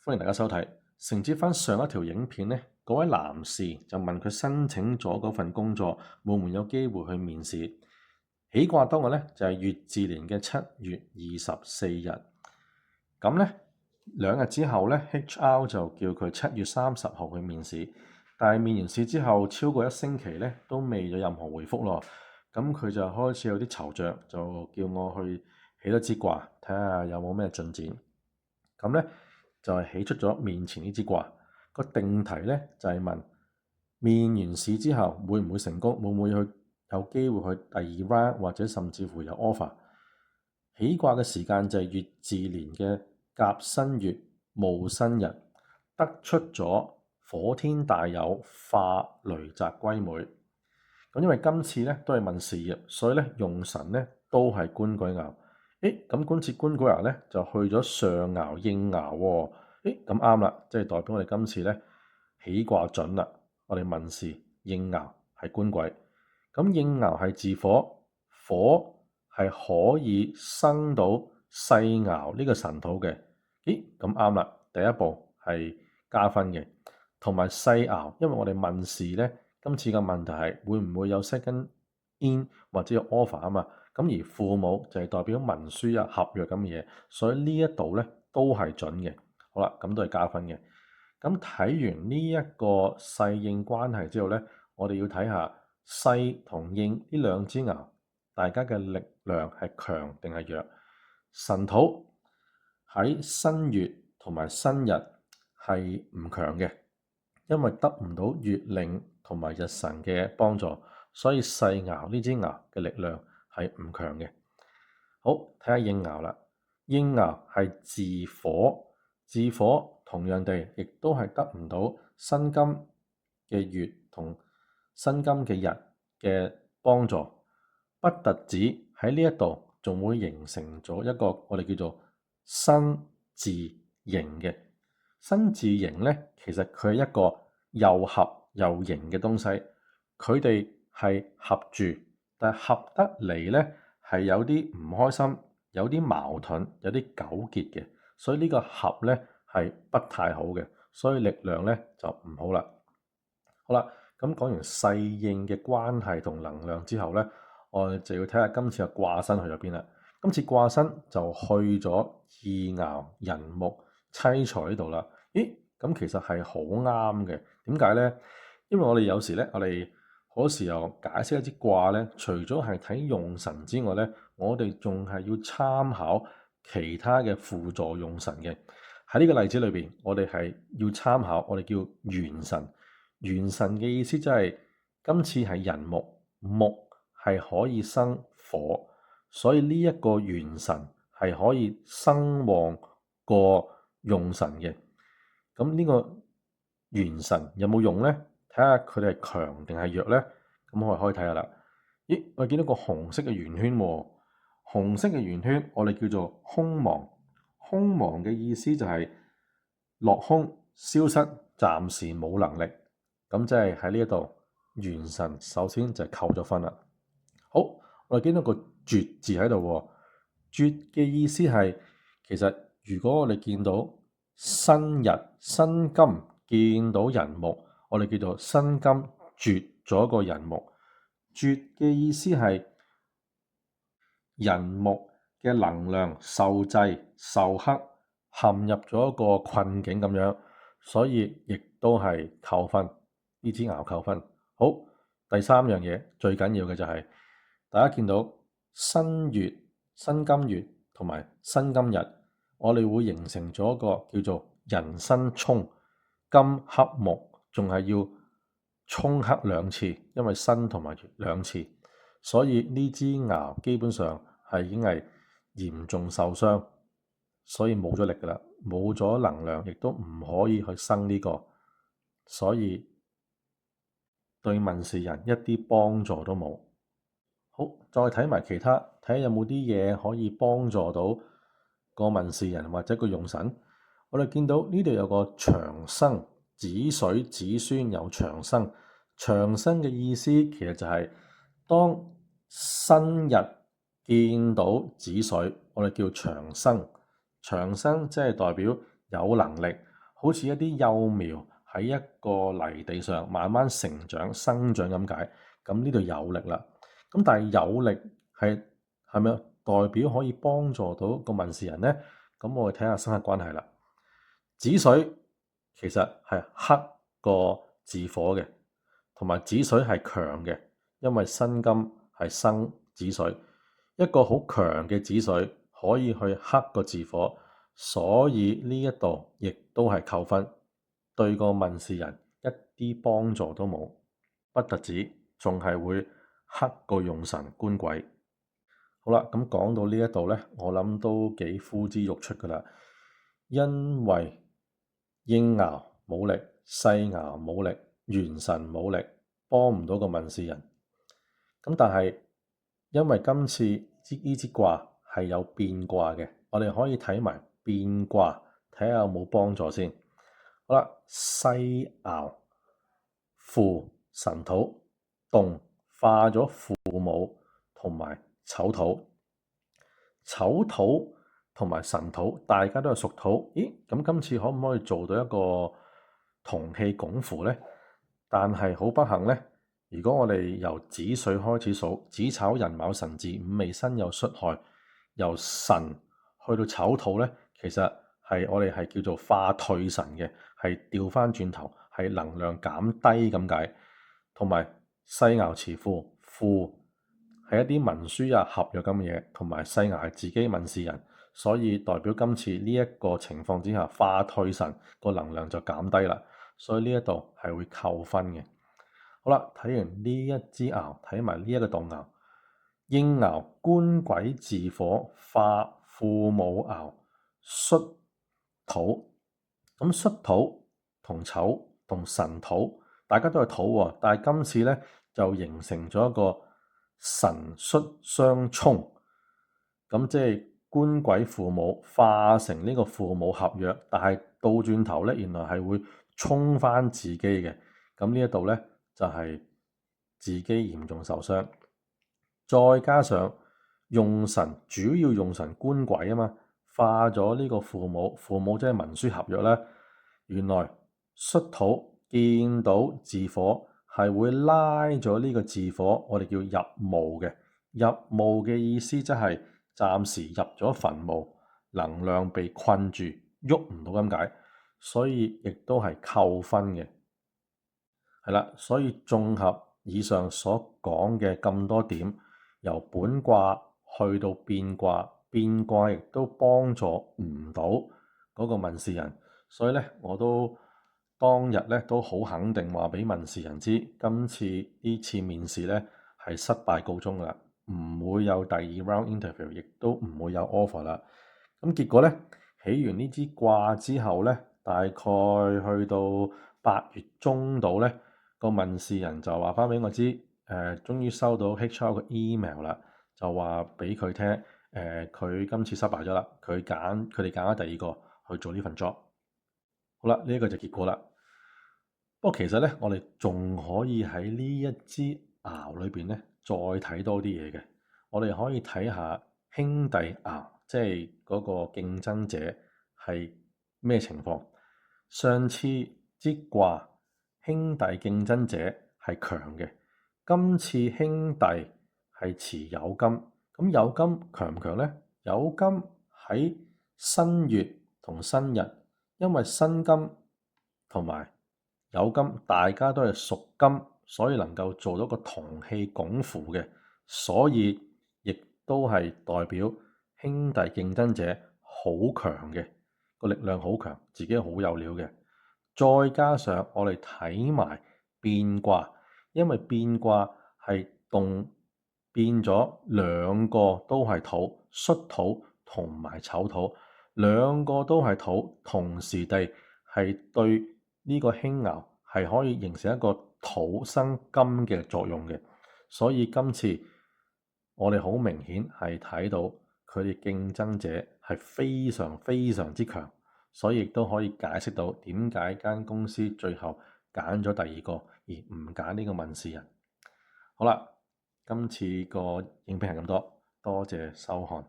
歡迎大家收睇。承接翻上一條影片呢，嗰位男士就問佢申請咗嗰份工作會唔會有機會去面試。起卦當日呢，就係乙巳年嘅7月24日。咁呢2日之後呢 HR 就叫佢7月30號去面試。但係面完試之後超過1星期呢，都未有任何回覆咯。咁佢就開始有啲惆悵，就叫我去起多支卦，睇下有冇咩進展。咁呢，就係起出咗面前呢支卦，個定題呢，就係問面完試之後會唔會成功，會唔會有機會去第2 round 或者甚至乎有 offer。起卦嘅時間就係乙巳年嘅甲申月戊申日，得出咗火天大有，化雷澤歸妹。咁因為今次呢都係問事業，所以呢用神呢都係官鬼爻。咁今次官鬼爻呢就去咗上爻應爻喎。咁啱啦，即係代表我哋今次呢起卦準啦。我哋問事應爻係官鬼，咁應爻係自火，火係可以生到細爻呢個神土嘅。咁啱啦，第一步係加分嘅，同埋細爻，因為我哋問事呢，今次嘅問題係會唔會有 second in 或者有 offer 啊嘛。咁而父母就係代表文書啊、合約咁嘅嘢，所以呢一度呢都係準嘅。好啦，咁都係加分嘅。咁睇完呢一個細應關係之後呢，我哋要睇下細同應呢兩支爻，大家嘅力量係強定係弱。神土喺申月同埋申日係唔強嘅，因為得唔到月令同埋日神嘅幫助，所以細爻呢支爻嘅力量係唔強嘅。好，睇下應爻啦。應爻係自火，自火同樣地亦都係得唔到辛金嘅月同辛金嘅日嘅幫助，不特止喺呢一度仲會形成咗一個我哋叫做辛字刑嘅。辛字刑呢，其實佢係一個又合又刑嘅東西，佢哋係合住，但係合得嚟呢係有啲唔開心，有啲矛盾，有啲糾結嘅，所以呢個合呢係不太好嘅，所以力量呢就唔好啦。好啦，咁講完細應嘅關係同能量之後呢，我哋就要睇下今次嘅卦身去咗邊啦。今次卦身就去咗二爻寅木妻財呢度啦。咁其實係好啱嘅。點解呢？因為我哋有時呢，我哋好多時候解釋一啲卦呢，除咗係睇用神之外呢，我哋仲係要參考其他嘅輔助用神嘅。喺呢個例子裏邊，我哋係要參考我哋叫元神。元神嘅意思即係今次係寅木，木係可以生火，所以呢一個元神係可以生旺過用神嘅。咁呢個元神有冇用呢？睇下佢哋係強定係弱呢？咁我哋可以睇下啦。我見到個紅色嘅圓圈喎。紅色嘅圓圈我哋叫做空亡。空亡嘅意思就係落空、消失、暫時冇能力。咁即係喺呢一度元神首先就係扣咗分啦。好，我哋見到個絕字喺度喎。絕嘅意思係其實如果我哋見到申日、申金見到寅木，我哋叫做申金絕咗個寅木。絕嘅意思係寅木嘅能量受制、受克，陷入咗一個困境咁樣，所以亦都係扣分。呢支爻扣分。好，第三樣嘢最緊要嘅就係大家見到申月、辛金月同埋辛金日，我哋會形成咗一個叫做寅申沖，金克木，仲係要沖克2次，因為辛同埋月2次，所以呢支爻基本上係已經係嚴重受傷，所以冇咗力噶啦，冇咗能量，亦都唔可以去生呢個，所以對問事人一啲幫助都冇。好，再睇埋其他，睇下有冇啲嘢可以幫助到個問事人或者個用神。我哋見到呢度有個長生，子水子孫有長生。長生嘅意思其實就係當申日見到子水，我哋叫長生。長生即係代表有能力好似一啲幼苗喺一個泥地上慢慢成長生長咁解。咁呢度有力啦。咁但係有力係咪代表可以幫助到個問事人呢？咁我哋睇下生剋關係啦。子水其實係克個巳火嘅，同埋子水係強嘅，因為辛金係生子水，一個好強嘅子水可以去克個巳火，所以呢一度亦都係扣分，對個問事人一啲幫助都冇，不特止，仲係會克個用神官鬼。好啦，咁講到呢一度咧，我諗都幾呼之欲出噶啦，因為應爻冇力，世爻冇力，元神冇力，幫唔到個問事人。咁但係因為今次呢支卦係有變卦嘅，我哋可以睇埋變卦，睇下有冇幫助先。好啦，世爻父神土動化咗父母同埋丑土，丑土同埋神土，大家都係屬土。咦？咁今次可唔可以做到一個同氣拱符呢？但係好不幸呢，如果我哋由子水開始數，子丑寅卯辰巳午未申酉戌亥，由辰去到丑土呢，其實我哋係叫做化退神嘅，係調翻轉頭，係能量減低咁解。同埋世爻辭父，父係一啲文書啊、合約咁嘅嘢，同埋世爻係自己問事人，所以代表今次呢一個情況之下，化退神個能量就減低啦，所以呢一度係會扣分嘅。好啦，睇完呢一支爻，睇埋呢一個動爻，應爻官鬼巳火化父母爻戌土，咁戌土同丑同神土，大家都係土喎，但係今次咧就形成咗一個神戌相沖，咁即係官鬼父母化成呢個父母合約，但係倒轉頭咧，原來係會沖翻自己嘅。咁呢一度咧就係自己嚴重受傷，再加上用神主要用神官鬼啊嘛，化咗呢個父母，父母即係文書合約咧，原來戌土見到巳火。係會拉咗呢個巳火，我哋叫入墓嘅。入墓嘅意思即係暫時入咗墳墓，能量被困住，喐唔到咁解，所以亦都係扣分嘅。係啦，所以綜合以上所講嘅咁多點，由本卦去到變卦，變卦亦都幫助唔到嗰個問事人，所以咧我都當日咧都好肯定話俾問事人知，今次呢次面試咧係失敗告終啦，唔會有第二 round interview，亦都唔會有 offer 啦。咁結果咧起完呢支卦之後咧，大概去到8月中度咧，個問事人就話翻俾我知，終於收到 HR 嘅 email 啦，就話俾佢聽，佢今次失敗咗啦，佢哋揀咗第二個去做呢份 job。好啦，呢一個就結果啦。不過其實咧，我哋仲可以喺呢一支爻裏邊咧，再睇多啲嘢嘅。我哋可以睇下兄弟爻，即係嗰個競爭者係咩情況。上次支卦兄弟競爭者係強嘅，今次兄弟係持酉金。咁酉金強唔強咧？酉金喺新月同新日，因為辛金同埋酉金大家都係屬金，所以能夠做到個同氣拱符嘅，所以亦都係代表兄弟競爭者好強嘅，個力量好強，自己好有料嘅。再加上我哋睇埋變卦，因為變卦係變咗兩個都係土，戌土同埋丑土，兩個都係土，同時地係對呢個兄爻係可以形成一個土生金嘅作用嘅，所以今次我哋好明顯係睇到佢哋競爭者係非常非常之強，所以亦都可以解釋到點解間公司最後揀咗第二個而唔揀呢個問事人。好啦，今次個影片係咁多，多謝收看。